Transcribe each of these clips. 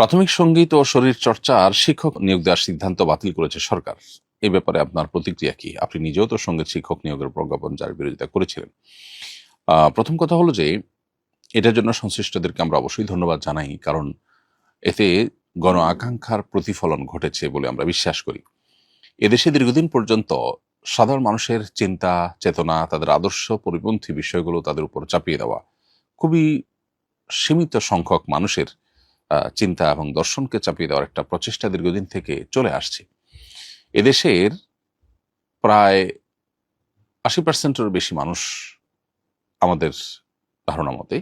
প্রাথমিক সঙ্গীত ও শরীর চর্চার শিক্ষক নিয়োগ দেওয়ার সিদ্ধান্ত বাতিল করেছে সরকার। এই ব্যাপারে আপনার প্রতিক্রিয়া কি? আপনি নিজেও তো সঙ্গীত শিক্ষক নিয়োগের প্রজ্ঞাপন যার বিরোধিতা করেছিলেন। প্রথম কথা হলো যে এটার জন্য সংশ্লিষ্টদেরকে আমরা অবশ্যই ধন্যবাদ জানাই, কারণ এতে গণ আকাঙ্ক্ষার প্রতিফলন ঘটেছে বলে আমরা বিশ্বাস করি। এদেশে দীর্ঘদিন পর্যন্ত সাধারণ মানুষের চিন্তা চেতনা, তাদের আদর্শ পরিপন্থী বিষয়গুলো তাদের উপর চাপিয়ে দেওয়া, খুবই সীমিত সংখ্যক মানুষের চিন্তা এবং দর্শনকে চাপিয়ে দেওয়ার একটা প্রচেষ্টা দীর্ঘদিন থেকে চলে আসছে। এদেশের প্রায় ৮০%-এর বেশি মানুষ আমাদের ধারণা মতে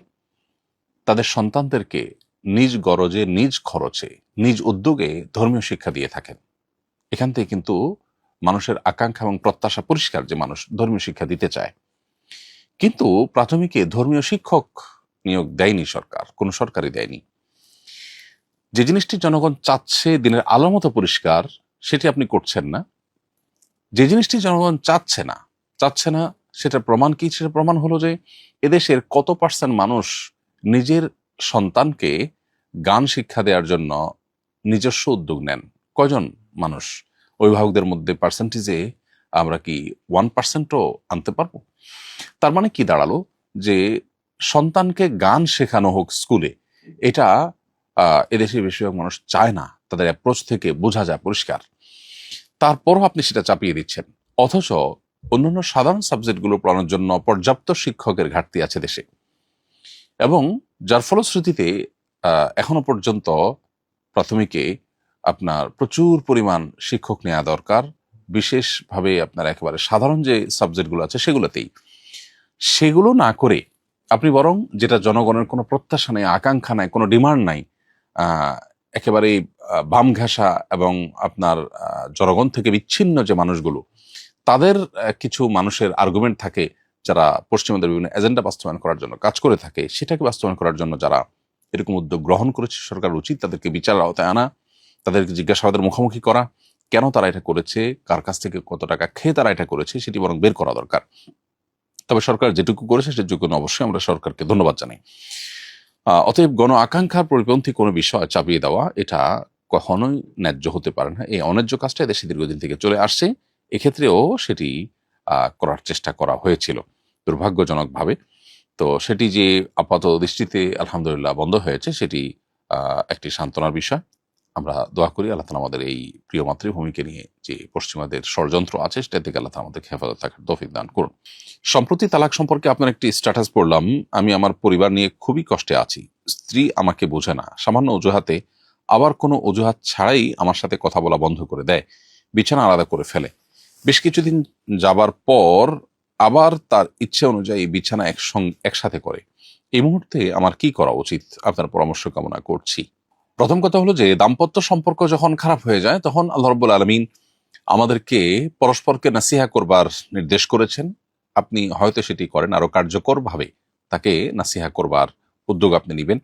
তাদের সন্তানদেরকে নিজ গরজে, নিজ খরচে, নিজ উদ্যোগে ধর্মীয় শিক্ষা দিয়ে থাকেন। এখান থেকে কিন্তু মানুষের আকাঙ্ক্ষা এবং প্রত্যাশা পরিষ্কার যে মানুষ ধর্মীয় শিক্ষা দিতে চায়। কিন্তু প্রাথমিকে ধর্মীয় শিক্ষক নিয়োগ দেয়নি সরকার, কোনো সরকারই দেয়নি। যে জিনিসটি জনগণ চাচ্ছে দিনের আলোর মতো পরিষ্কার, সেটি আপনি করছেন না। যে জিনিসটি জনগণ চাচ্ছে না সেটা প্রমাণ কি? সেটা প্রমাণ হলো যে এদেশের কত পার্সেন্ট মানুষ নিজের সন্তানকে গান শিক্ষা দেওয়ার জন্য নিজস্ব উদ্যোগ নেন। কয়জন মানুষ? অভিভাবকদের মধ্যে পার্সেন্টেজে আমরা কি 1%ও আনতে পারবো? তার মানে কি দাঁড়ালো? যে সন্তানকে গান শেখানো হোক স্কুলে, এটা এদেশের বেশিরভাগ মানুষ চায় না। তাদের অ্যাপ্রোচ থেকে বোঝা যায় পরিষ্কার। তারপরও আপনি সেটা চাপিয়ে দিচ্ছেন, অথচ অন্যান্য সাধারণ সাবজেক্টগুলো পড়ানোর জন্য পর্যাপ্ত শিক্ষকের ঘাটতি আছে দেশে, এবং যার ফলশ্রুতিতে এখনো পর্যন্ত প্রাথমিকে আপনার প্রচুর পরিমাণ শিক্ষক নেওয়া দরকার, বিশেষভাবে আপনার একেবারে সাধারণ যে সাবজেক্টগুলো আছে সেগুলোতেই। সেগুলো না করে আপনি বরং যেটা জনগণের কোনো প্রত্যাশা নেই, আকাঙ্ক্ষা নাই, কোনো ডিমান্ড নাই, একেবারে বাম ঘেঁষা এবং আপনার জনগণ থেকে বিচ্ছিন্ন যে মানুষগুলো, তাদের কিছু মানুষের আর্গুমেন্ট থাকে যারা পশ্চিমাদের বিভিন্ন এজেন্ডা বাস্তবায়ন করার জন্য কাজ করে থাকে, সেটাকে বাস্তবায়ন করার জন্য যারা এরকম উদ্যোগ গ্রহণ করেছে, সরকার উচিত তাদেরকে বিচারের আওতায় আনা, তাদেরকে জিজ্ঞাসাবাদের মুখোমুখি করা, কেন তারা এটা করেছে, কার কাছ থেকে কত টাকা খেয়ে তারা এটা করেছে, সেটি বরং বের করা দরকার। তবে সরকার যেটুকু করেছে সেটুকু অবশ্যই আমরা সরকারকে ধন্যবাদ জানাই। অতএব গণ আকাঙ্ক্ষার পরিপন্থী কোনো বিষয় চাপিয়ে দেওয়া, এটা কখনোই ন্যায্য হতে পারে না। এই অন্যায্য কাজটা দেশে দীর্ঘদিন থেকে চলে আসছে। এক্ষেত্রেও সেটি করার চেষ্টা করা হয়েছিল দুর্ভাগ্যজনকভাবে। তো সেটি যে আপাত দৃষ্টিতে আলহামদুলিল্লাহ বন্ধ হয়েছে, সেটি একটি সান্ত্বনার বিষয়। আমরা দোয়া করি আল্লাহ তাআলা আমাদের এই প্রিয় মাতৃভূমিকে নিয়ে যে পশ্চিমাদের ষড়যন্ত্র আছে সেটা থেকে আল্লাহ তাআলা আমাদেরকে হেফাজত থাকার তৌফিক দান করুন। সম্প্রতি তালাক সম্পর্কে আপনার একটি স্ট্যাটাস পড়লাম, আমি আমার পরিবার নিয়ে খুবই কষ্টে আছি। স্ত্রী আমাকে বোঝে না, সামান্য অজুহাতে, আবার কোনো অজুহাত ছাড়াই আমার সাথে কথা বলা বন্ধ করে দেয়, বিছানা আলাদা করে ফেলে। বেশ কিছুদিন যাবার পর আবার তার ইচ্ছে অনুযায়ী বিছানা একসাথে করে। এই মুহূর্তে আমার কি করা উচিত? আপনার পরামর্শ কামনা করছি। প্রথম কথা হলো যে দাম্পত্য সম্পর্ক যখন খারাপ হয়ে যায়, তখন আল্লাহ রাব্বুল আলামিন আমাদেরকে পরস্পরকে নাসিহা করবার নির্দেশ করেছেন। আপনি হয়তো সেটি করেন, আরো কার্যকরভাবে তাকে নাসিহা করবার উদ্যোগ আপনি নেবেন।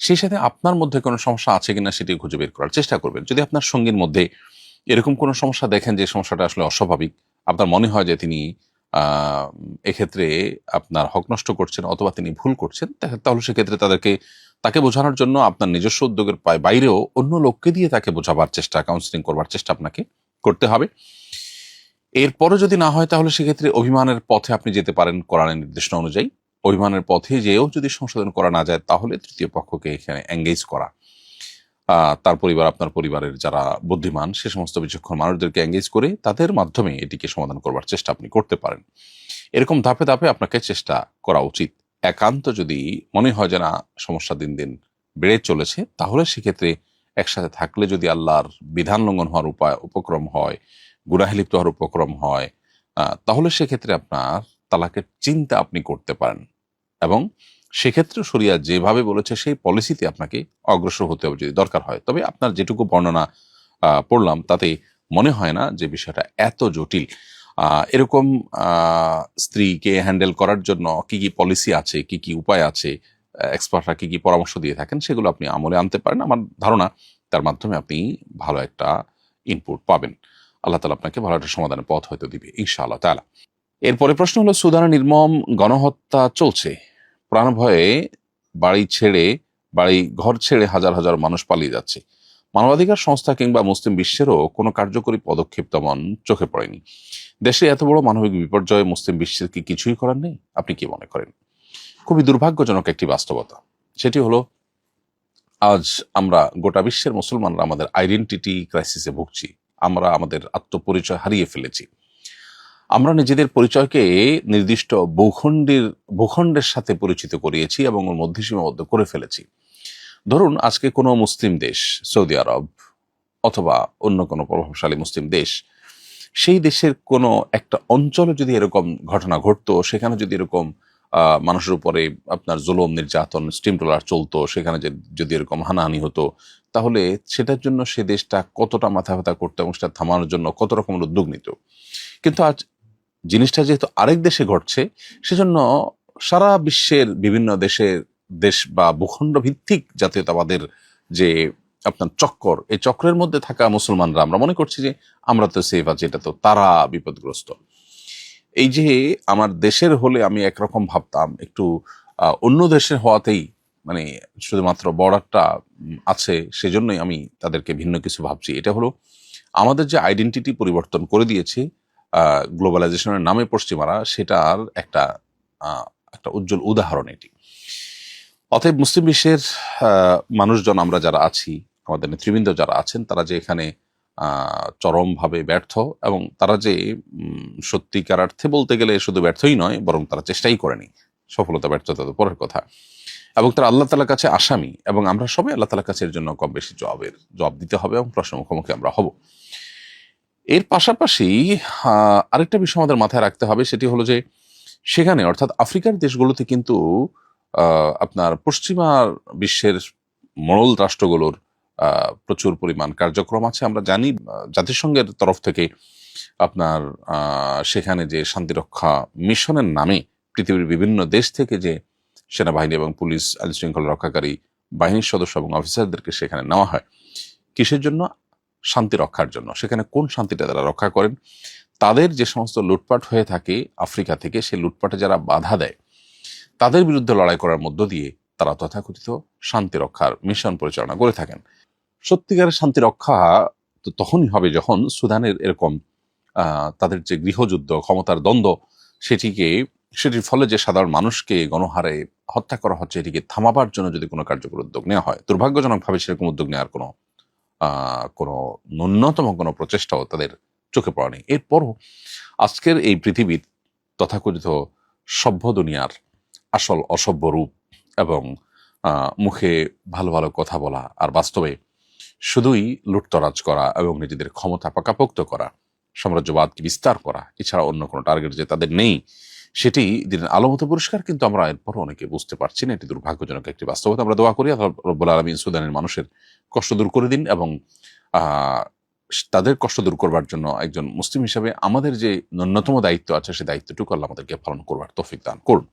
সেই সাথে আপনার মধ্যে কোনো সমস্যা আছে কিনা সেটি খুঁজে বের করার চেষ্টা করবেন। যদি আপনার সঙ্গীর মধ্যে এরকম কোনো সমস্যা দেখেন যে সমস্যাটা আসলে অস্বাভাবিক, আপনার মনে হয় যে তিনি এক্ষেত্রে আপনার হক নষ্ট করছেন অথবা তিনি ভুল করছেন, তাহলে সেক্ষেত্রে তাকে বোঝানোর জন্য আপনার নিজস্ব উদ্যোগের বাইরেও অন্য লোককে দিয়ে তাকে বোঝাবার চেষ্টা, কাউন্সিলিং করবার চেষ্টা আপনাকে করতে হবে। এরপরও যদি না হয়, তাহলে সেক্ষেত্রে অভিমানের পথে আপনি যেতে পারেন কোরআনের নির্দেশনা অনুযায়ী। অভিমানের পথে যেও যদি সংশোধন করা না যায়, তাহলে তৃতীয় পক্ষকে এখানে এঙ্গেজ করা, তার পরিবার, আপনার পরিবারের যারা বুদ্ধিমান সে সমস্ত বিচক্ষণ মানুষদেরকে এঙ্গেজ করে তাদের মাধ্যমে এটিকে সমাধান করবার চেষ্টা আপনি করতে পারেন। এরকম ধাপে ধাপে আপনাকে চেষ্টা করা উচিত। একান্ত যদি মনে হয় যে না সমস্যা দিন দিন বেড়ে চলেছে, তাহলে সেক্ষেত্রে একসাথে থাকলে যদি আল্লাহর বিধান লঙ্ঘন হওয়ার উপক্রম হয়, গুনাহে লিপ্ত হওয়ার উপক্রম হয়, তাহলে সেক্ষেত্রে আপনার তালাকের চিন্তা আপনি করতে পারেন, এবং সেক্ষেত্রে শরিয়া যেভাবে বলেছে সেই পলিসিতে আপনাকে অগ্রসর হতে হবে যদি দরকার হয়। তবে আপনার যেটুকু বর্ণনা পড়লাম তাতে মনে হয় না যে বিষয়টা এত জটিল। এরকম স্ত্রীকে হ্যান্ডেল করার জন্য কি কি পলিসি আছে, কি কি উপায় আছে, এক্সপার্টরা কি কি পরামর্শ দিয়ে থাকেন, সেগুলো আপনি আমলে আনতে পারেন। আমার ধারণা তার মাধ্যমে আপনি ভালো একটা ইনপুট পাবেন। আল্লাহ তাআলা আপনাকে ভালো একটা সমাধানের পথ হয়তো দিবে ইনশাআল্লাহ তাআলা। এরপরে প্রশ্ন হলো, সুদানে নির্মম গণহত্যা চলছে, প্রাণ ভয়ে বাড়ি ছেড়ে বাড়ি ঘর ছেড়ে হাজার হাজার মানুষ পালিয়ে যাচ্ছে। মানবাধিকার সংস্থা কিংবা মুসলিম বিশ্বেরও কোনো কার্যকরী পদক্ষেপ তেমন চোখে পড়েনি। দেশে এত বড় মানবিক বিপর্যয়ে মুসলিম বিশ্বের কি কিছুই করার নেই? আপনি কি মনে করেন? খুবই দুর্ভাগ্যজনক একটি বাস্তবতা। সেটি হলো, আজ আমরা গোটা বিশ্বের মুসলমানরা আমাদের আইডেন্টিটি ক্রাইসিসে ভুগছি। আমরা আমাদের আত্মপরিচয় হারিয়ে ফেলেছি। আমরা নিজেদের পরিচয়কে নির্দিষ্ট ভূখণ্ডের সাথে পরিচিত করিয়েছি এবং ওর মধ্যে সীমাবদ্ধ করে ফেলেছি। ধরুন, আজকে কোনো মুসলিম দেশ, সৌদি আরব অথবা অন্য কোনো প্রভাবশালী মুসলিম দেশ, সেই দেশের কোনো একটা অঞ্চলে যদি এরকম ঘটনা ঘটতো, সেখানে যদি এরকম মানুষের উপরে আপনার জুলুম, নির্যাতন, স্টিম ট্রলার চলতো, সেখানে যদি এরকম হানাহানি হতো, তাহলে সেটার জন্য সে দেশটা কতটা মাথা ব্যথা করতো এবং সেটা থামানোর জন্য কত রকমের উদ্যোগ নিত। কিন্তু আজ জিনিসটা যেহেতু আরেক দেশে ঘটছে, সেজন্য সারা বিশ্বের বিভিন্ন দেশ বা ভূখণ্ড ভিত্তিক জাতীয়তাবাদের যে আপনার চক্কর, এই চক্রের মধ্যে থাকা মুসলমানরা আমরা মনে করছি যে আমরা তো সেফ আছি, এটা তো তারা বিপদগ্রস্ত। এই যে আমার দেশের হলে আমি একরকম ভাবতাম, একটু অন্য দেশের হওয়াতেই মানে শুধুমাত্র বর্ডারটা আছে সেজন্যই আমি তাদেরকে ভিন্ন কিছু ভাবছি। এটা হলো আমাদের যে আইডেন্টিটি পরিবর্তন করে দিয়েছে গ্লোবালাইজেশনের নামে পশ্চিমারা, সেটার একটা উজ্জ্বল উদাহরণ এটি। অতএব মুসলিম বিশ্বের মানুষজন, আমরা যারা আছি, আমাদের নেতৃবৃন্দ যারা আছেন, তারা যে এখানে চরমভাবে ব্যর্থ, এবং তারা যে সত্যিকার অর্থে বলতে গেলে শুধু ব্যর্থই নয়, বরং তারা চেষ্টাই করেনি। সফলতা ব্যর্থতা তো পরের কথা। এবং তারা আল্লাহ তাআলার কাছে আসামি, এবং আমরা সবাই আল্লাহ তাআলার কাছে এর জন্য কম বেশি জবাব দিতে হবে এবং প্রশ্ন মুখোমুখি আমরা হব। এর পাশাপাশি আরেকটা বিষয় আমাদের মাথায় রাখতে হবে, সেটি হলো যে সেখানে, অর্থাৎ আফ্রিকার দেশগুলোতে কিন্তু আপনার পশ্চিমা বিশ্বের মোড়ল রাষ্ট্রগুলোর প্রচুর পরিমাণ কার্যক্রম আছে। আমরা জানি জাতিসংঘের তরফ থেকে আপনার সেখানে যে শান্তিরক্ষা মিশনের নামে পৃথিবীর বিভিন্ন দেশ থেকে যে সেনাবাহিনী এবং পুলিশ, আইন শৃঙ্খলা রক্ষাকারী বাহিনীর সদস্য এবং অফিসারদেরকে সেখানে নেওয়া হয়। কিসের জন্য? শান্তি রক্ষার জন্য। সেখানে কোন শান্তিটা তারা রক্ষা করেন? তাদের যে সমস্ত লুটপাট হয়ে থাকে আফ্রিকা থেকে, সেই লুটপাটে যারা বাধা দেয়, তাদের বিরুদ্ধে লড়াই করার মধ্য দিয়ে তারা তথাকথিত শান্তি রক্ষার মিশন পরিচালনা করে থাকেন। সত্যিকারের শান্তি রক্ষা তো তখনই হবে যখন সুদানের এরকম তাদের যে গৃহযুদ্ধ, ক্ষমতার দ্বন্দ্ব, সেটির ফলে যে সাধারণ মানুষকে গণহারে হত্যা করা হচ্ছে, এটিকে থামাবার জন্য যদি কোনো কার্যকর উদ্যোগ নেওয়া হয়। দুর্ভাগ্যজনকভাবে সেরকম উদ্যোগ নেওয়ার কোনো ন্যূনতম কোনো প্রচেষ্টাও তাদের চোখে পড়েনি। এরপরও আজকের এই পৃথিবীর তথাকথিত সভ্য দুনিয়ার আসল অসভ্য রূপ, এবং মুখে ভালো ভালো কথা বলা আর বাস্তবে শুধুই লুটতরাজ করা এবং নিজেদের ক্ষমতা পাকাপোক্ত করা, সাম্রাজ্যবাদকে বিস্তার করা, এছাড়া অন্য কোনো টার্গেট যে তাদের নেই, সেটি দিনের আলোমতো পরিষ্কার। কিন্তু আমরা এরপরও অনেকে বুঝতে পারছি না। এটি দুর্ভাগ্যজনক একটি বাস্তবতা। আমরা দোয়া করি আল্লাহ রাব্বুল আলামিন সুদানের মানুষের কষ্ট দূর করে দিন, এবং তাদের কষ্ট দূর করবার জন্য একজন মুসলিম হিসাবে আমাদের যে ন্যূনতম দায়িত্ব আছে, সেই দায়িত্বটুকু আল্লাহ আমাদেরকে পালন করবার তৌফিক দান করুন।